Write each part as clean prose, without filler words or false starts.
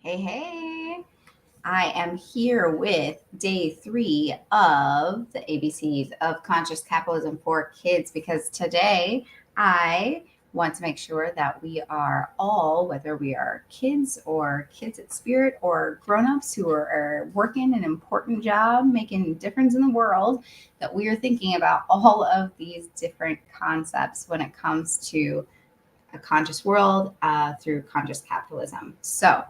Hey. I am here with day 3 of the ABCs of Conscious Capitalism for Kids because today I want to make sure that we are all, whether we are kids or kids at spirit or grown-ups who are working an important job, making a difference in the world, that we are thinking about all of these different concepts when it comes to a conscious world through conscious capitalism. So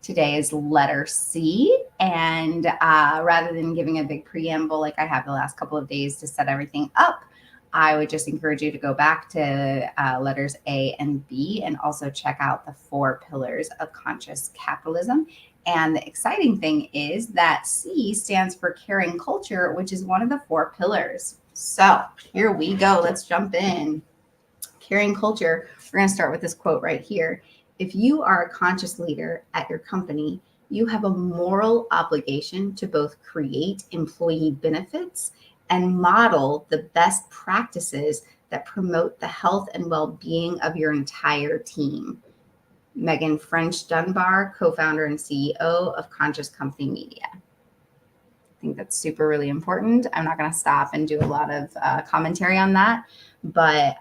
today is letter C. And rather than giving a big preamble like I have the last couple of days to set everything up, I would just encourage you to go back to letters A and B and also check out the 4 pillars of conscious capitalism. And the exciting thing is that C stands for caring culture, which is one of the 4 pillars. So here we go. Let's jump in. Caring culture. We're going to start with this quote right here. If you are a conscious leader at your company, you have a moral obligation to both create employee benefits and model the best practices that promote the health and well-being of your entire team. Megan French Dunbar, co-founder and CEO of Conscious Company Media. I think that's super really important. I'm not going to stop and do a lot of commentary on that, but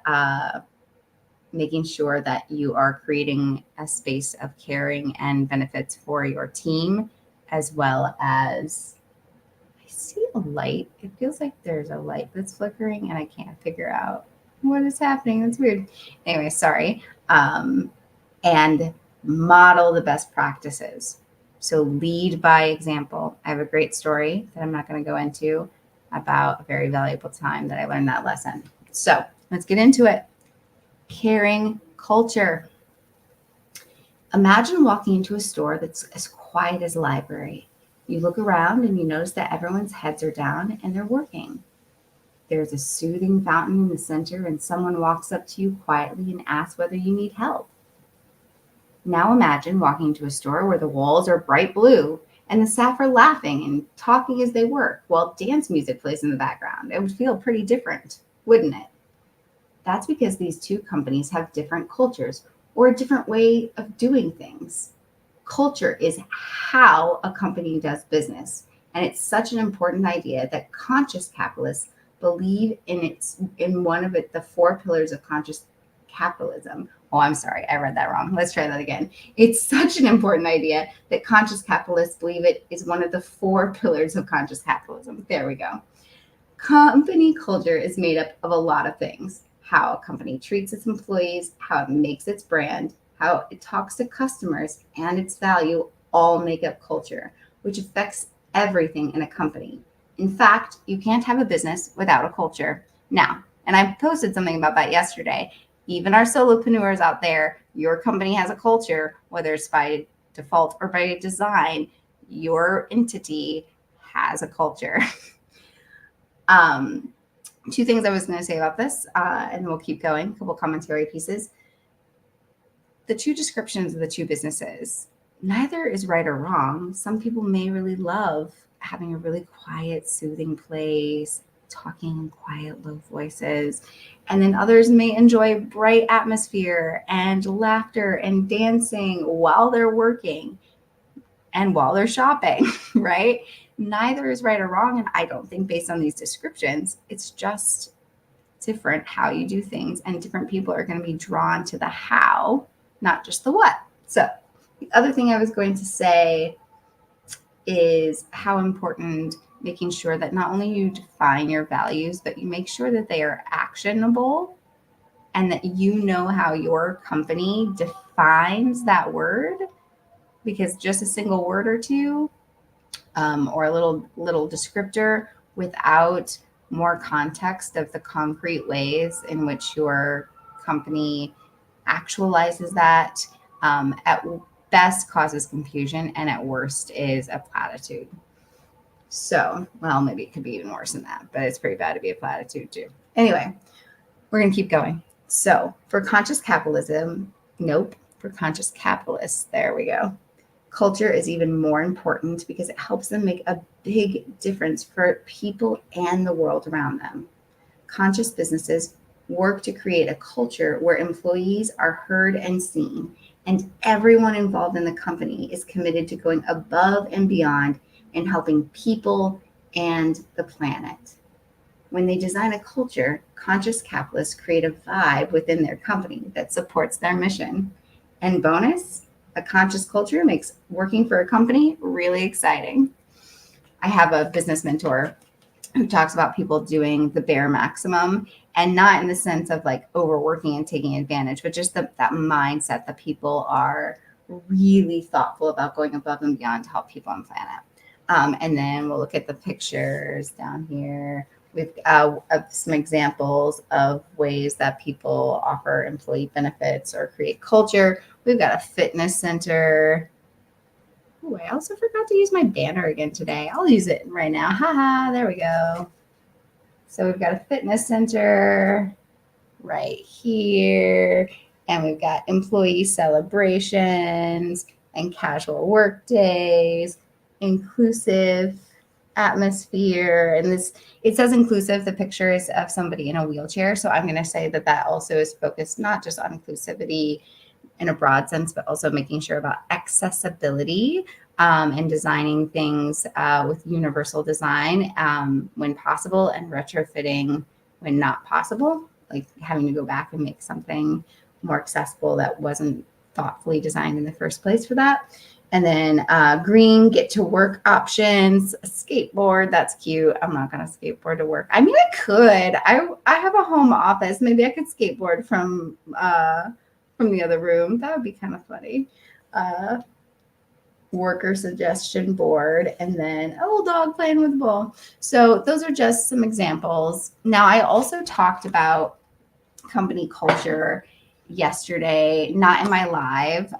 making sure that you are creating a space of caring and benefits for your team, as well as, I see a light. It feels like there's a light that's flickering and I can't figure out what is happening. That's weird. Anyway, sorry. And model the best practices. So lead by example. I have a great story that I'm not going to go into about a very valuable time that I learned that lesson. So let's get into it. Caring culture. Imagine walking into a store that's as quiet as a library. You look around and you notice that everyone's heads are down and they're working. There's a soothing fountain in the center and someone walks up to you quietly and asks whether you need help. Now imagine walking into a store where the walls are bright blue and the staff are laughing and talking as they work while dance music plays in the background. It would feel pretty different, wouldn't it? That's because these 2 companies have different cultures or a different way of doing things. Culture is how a company does business, and it's such an important idea that conscious capitalists believe in one of the 4 pillars of conscious capitalism. Oh, I'm sorry, I read that wrong. Let's try that again. It's such an important idea that conscious capitalists believe it is one of the 4 pillars of conscious capitalism. There we go. Company culture is made up of a lot of things. How a company treats its employees, how it makes its brand, how it talks to customers, and its value all make up culture, which affects everything in a company. In fact, you can't have a business without a culture. Now, and I posted something about that yesterday. Even our solopreneurs out there, your company has a culture, whether it's by default or by design, your entity has a culture. 2 things I was going to say about this, and we'll keep going, a couple commentary pieces. The 2 descriptions of the 2 businesses, neither is right or wrong. Some people may really love having a really quiet, soothing place, talking in quiet, low voices. And then others may enjoy bright atmosphere and laughter and dancing while they're working and while they're shopping, right? Neither is right or wrong. And I don't think based on these descriptions, it's just different how you do things. And different people are going to be drawn to the how, not just the what. So the other thing I was going to say is how important making sure that not only you define your values, but you make sure that they are actionable and that you know how your company defines that word, because just a single word or 2 or a little descriptor without more context of the concrete ways in which your company actualizes that at best causes confusion and at worst is a platitude. So, well, maybe it could be even worse than that, but it's pretty bad to be a platitude too. Anyway, we're going to keep going. So for conscious capitalism, for conscious capitalists, there we go. Culture is even more important because it helps them make a big difference for people and the world around them. Conscious businesses work to create a culture where employees are heard and seen, And everyone involved in the company is committed to going above and beyond and helping people and the planet. When they design a culture, conscious capitalists create a vibe within their company that supports their mission. And bonus, a conscious culture makes working for a company really exciting. I have a business mentor who talks about people doing the bare maximum, and not in the sense of like overworking and taking advantage, but just that mindset that people are really thoughtful about going above and beyond to help people on the planet. And then we'll look at the pictures down here. We've some examples of ways that people offer employee benefits or create culture. We've got a fitness center. Oh, I also forgot to use my banner again today. I'll use it right now. Haha, there we go. So we've got a fitness center right here, and we've got employee celebrations and casual work days, inclusive atmosphere. And this, it says inclusive, the picture is of somebody in a wheelchair. So I'm going to say that that also is focused not just on inclusivity in a broad sense, but also making sure about accessibility and designing things with universal design when possible, and retrofitting when not possible, like having to go back and make something more accessible that wasn't thoughtfully designed in the first place for that. And then green get to work options, a skateboard, that's cute. I'm not gonna skateboard to work. I mean, I could. I have a home office. Maybe I could skateboard from the other room. That would be kind of funny. Worker suggestion board, and then a little dog playing with a ball. So those are just some examples. Now, I also talked about company culture yesterday, not in my live,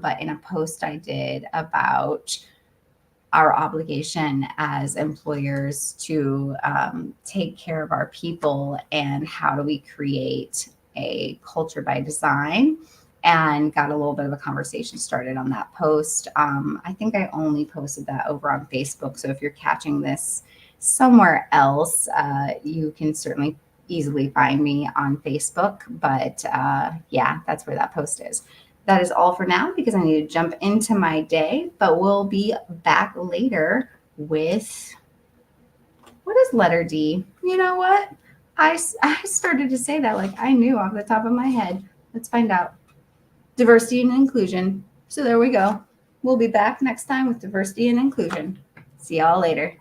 but in a post I did about our obligation as employers to take care of our people, and how do we create a culture by design, and got a little bit of a conversation started on that post. I think I only posted that over on Facebook. So if you're catching this somewhere else, you can certainly easily find me on Facebook. But yeah, that's where that post is. That is all for now because I need to jump into my day, but we'll be back later with, what is letter D? You know what? I started to say that like I knew off the top of my head. Let's find out. Diversity and inclusion. So there we go. We'll be back next time with diversity and inclusion. See y'all later.